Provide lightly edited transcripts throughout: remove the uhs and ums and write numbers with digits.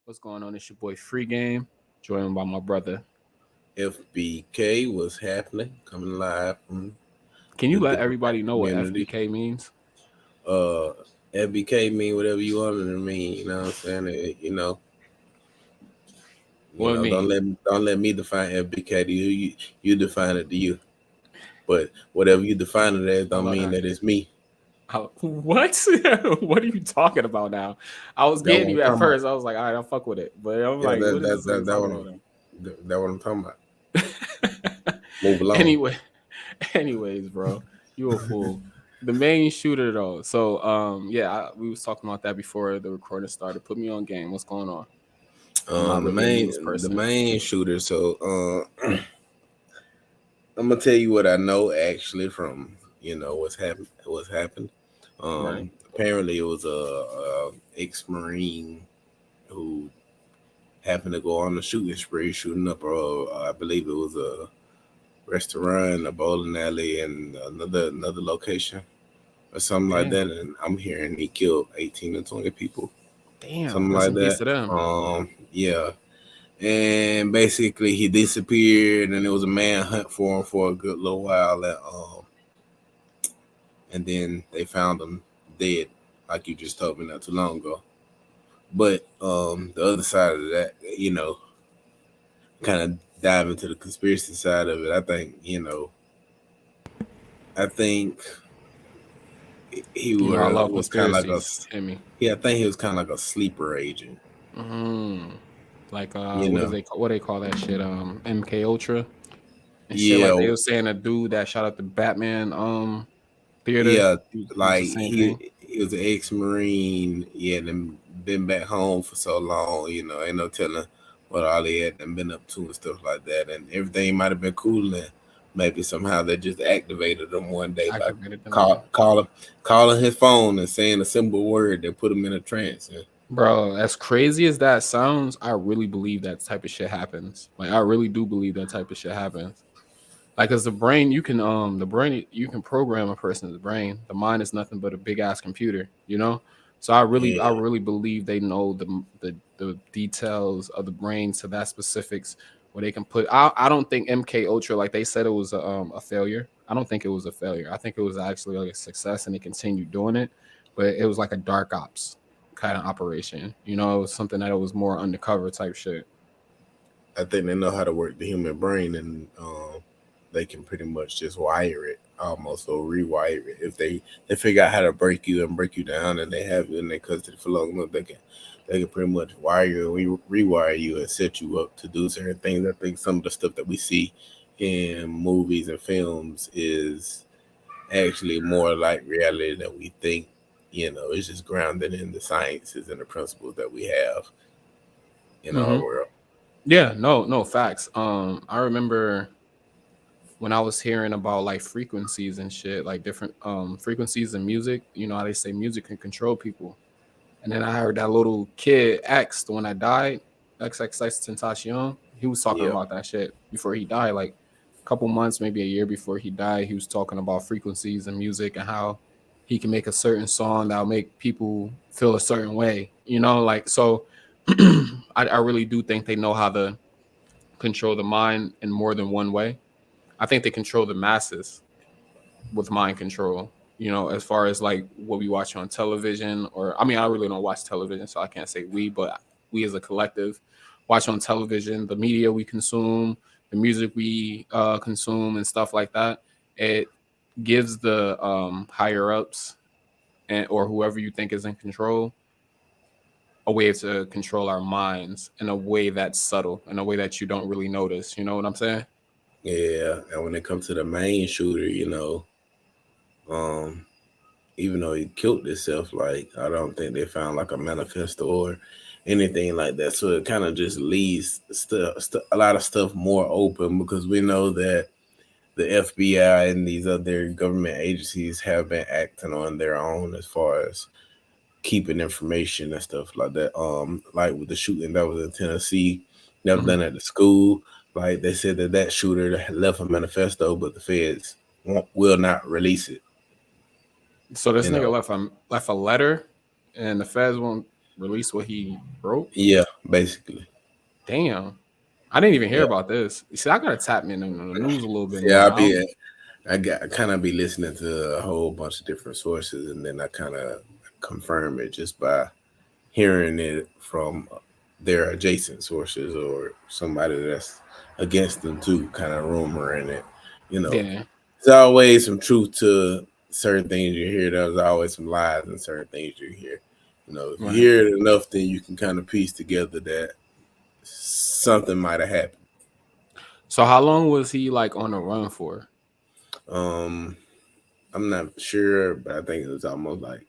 What's going on? It's your boy Free Game, joined by my brother. FBK was happening, coming live from Can you the let diplomatic everybody know what community. FBK means? Uh, FBK mean whatever you want it to mean. You know what I'm saying? What it Don't mean? let me define FBK to you. You define it to you. But whatever you define it as, don't Hold mean on. that it's me. What? What are you talking about now? I was That's getting what I'm you at talking about. first. I was like, all right, I'll fuck with it. But I'm Yeah, like, what is this nigga that talking what about now? that what I'm talking about. Move along. Anyway, anyways, bro, you a fool. The main shooter though. So yeah, we was talking about that before the recording started. Put me on game. What's going on? I'm not The really a main news the person. main shooter. So I'm gonna tell you what I know actually from what's happened. Right. Apparently it was a ex-marine who happened to go on a shooting spree, shooting up I believe it was a restaurant, a bowling alley, and another location or something like Damn. that. And I'm hearing he killed 18 to 20 people, Damn. something Rest like in peace that. to them. Yeah. And basically, he disappeared, and there was a manhunt for him for a good little while. And then they found him dead, like you just told me not too long ago. But the other side of that, kind of dive into the conspiracy side of it. I think he You know, I love was kind of like a conspiracies. Hit me. yeah. I think he was kind of like a sleeper agent. Mm. Like You what know, is they what they call that shit? MK Ultra and shit. yeah, Like they were saying a dude that shot up the Batman theater. yeah. He was the Like same thing. he was an ex-marine. He had been back home for so long. Ain't no telling what all he had been up to and stuff like that. And everything might have been cool. And maybe somehow they just activated him one day by Activated them, yeah. calling his phone and saying a simple word that put him in a trance. Bro, as crazy as that sounds, I really believe that type of shit happens. Like I really do believe that type of shit happens. Like, cause the brain you can program a person's brain. The mind is nothing but a big ass computer, you know. So I Yeah, really believe they know the details of the brain to that specifics where they can put. I don't think MK Ultra, like they said, it was a failure. I don't think it was a failure. I think it was actually like a success, and they continued doing it. But it was like a dark ops kind of operation, you know. It was something that it was more undercover type shit. I think they know how to work the human brain, and they can pretty much just wire it almost or rewire it. If they figure out how to break you and break you down, and they have you in their custody for long enough, they can pretty much wire you and rewire you and set you up to do certain things. I think some of the stuff that we see in movies and films is actually more like reality than we think. It's just grounded in the sciences and the principles that we have in our Hmm. world. Yeah, no facts. I remember when I was hearing about like frequencies and shit, like different frequencies in music. You know how they say music can control people. And then I heard that little kid X, the one that died, XXX Tentacion. He was talking Yeah. about that shit before he died, like a couple months, maybe a year before he died. He was talking about frequencies in music and how he can make a certain song that'll make people feel a certain way. You know, like so. I really do think they know how to control the mind in more than one way. I think they control the masses with mind control. You know, as far as like what we watch on television, or I mean, I really don't watch television, so I can't say we, but we as a collective watch on television, the media we consume, the music we consume, and stuff like that. It gives the higher ups and or whoever you think is in control a way to control our minds in a way that's subtle, in a way that you don't really notice. You know what I'm saying? Yeah, and when it comes to the main shooter, um, even though he killed himself, like I don't think they found like a manifesto or anything like that. So it kind of just leaves a lot of stuff more open because we know that the FBI and these other government agencies have been acting on their own as far as keeping information and stuff like that. Like with the shooting that was in Tennessee, that was Mhm. done at the school. Like they said that shooter had left a manifesto, but the feds will not release it. So this You nigga know, left a letter, and the feds won't. release what he wrote? Yeah, basically. Damn, I didn't even hear Yeah. about this. You see, I gotta tap in on the news a little bit Yeah, more. I don't. I kind of be listening to a whole bunch of different sources, and then I kind of confirm it just by hearing it from their adjacent sources or somebody that's against them too, kind of rumoring it. You know, Yeah, there's always some truth to certain things you hear. There's always some lies in certain things you hear. You know, if you right. hear it enough, then you can kind of piece together that something might have happened. So how long was he like on the run for? Um, I'm not sure, but I think it was almost like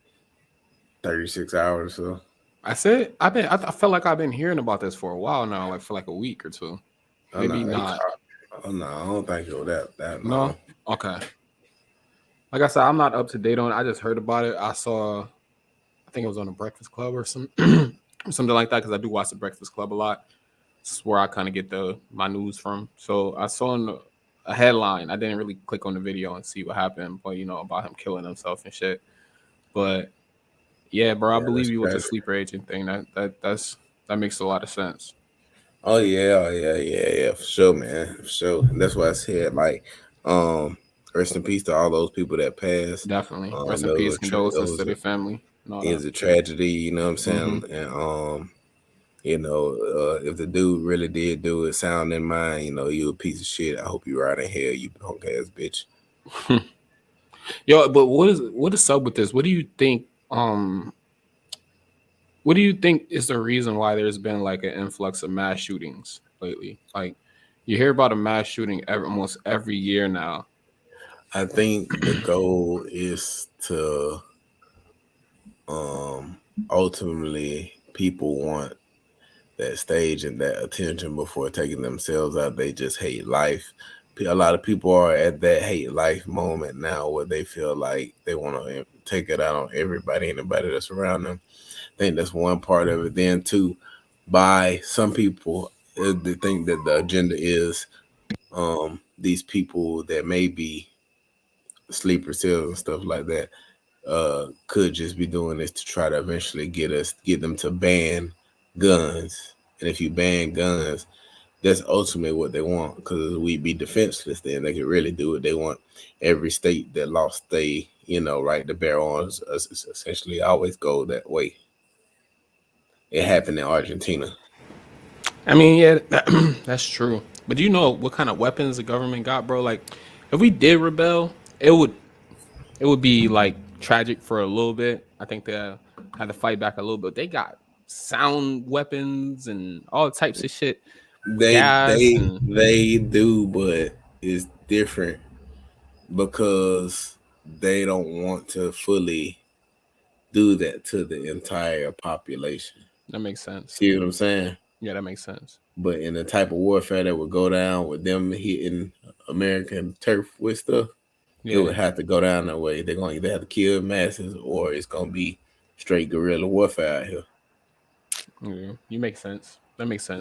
36 hours. So I said I've been. I felt like I've been hearing about this for a while now, like for like a week or two. I'm Maybe not. not. I'm not. I don't think it was that No. long. Okay. Like I said, I'm not up to date on it. I just heard about it. I saw. I think it was on the Breakfast Club or some something like that because I do watch the Breakfast Club a lot. It's where I kind of get the my news from. So I saw a headline. I didn't really click on the video and see what happened, but about him killing himself and shit. But yeah, bro, I Yeah, believe that's you with the tragic. sleeper agent thing. That makes a lot of sense. Oh yeah, yeah, for sure, man, for sure. And that's why I said like, um, rest in peace to all those people that passed. Definitely. Rest in It peace. was it Condolences to was their family and all it that. was a tragedy. You know what I'm Mm-hmm. saying? And if the dude really did do it, sound in mind, you a piece of shit. I hope you rot in hell, you punk ass bitch. Yo, but what is up with this? What do you think is the reason why there's been like an influx of mass shootings lately? Like you hear about a mass shooting almost every year now. I think the goal is to um ultimately people want that stage and that attention before taking themselves out. They just hate life. A lot of people are at that hate life moment now where they feel like they want to take it out on everybody, anybody that's around them. I think that's one part of it. Then, too, by some people, they think that the agenda is these people that may be sleeper cells and stuff like that could just be doing this to try to eventually get them to ban guns. And if you ban guns, that's ultimately what they want because we'd be defenseless. Then they could really do it. They want every state that lost they right to bear arms. Essentially, always go that way. It happened in Argentina. I mean, yeah, that's true. But do you know what kind of weapons the government got, bro? Like, if we did rebel, it would be like tragic for a little bit. I think they had to fight back a little bit. They got sound weapons and all types of shit, They gas they and they do, but it's different because they don't want to fully do that to the entire population. that makes sense. See what I'm saying? Yeah, that makes sense. But in the type of warfare that would go down with them hitting American turf with stuff, it Yeah, would have to go down that way. They're going to either have to kill masses or it's going to be straight guerrilla warfare out here. yeah, you make sense. That makes sense.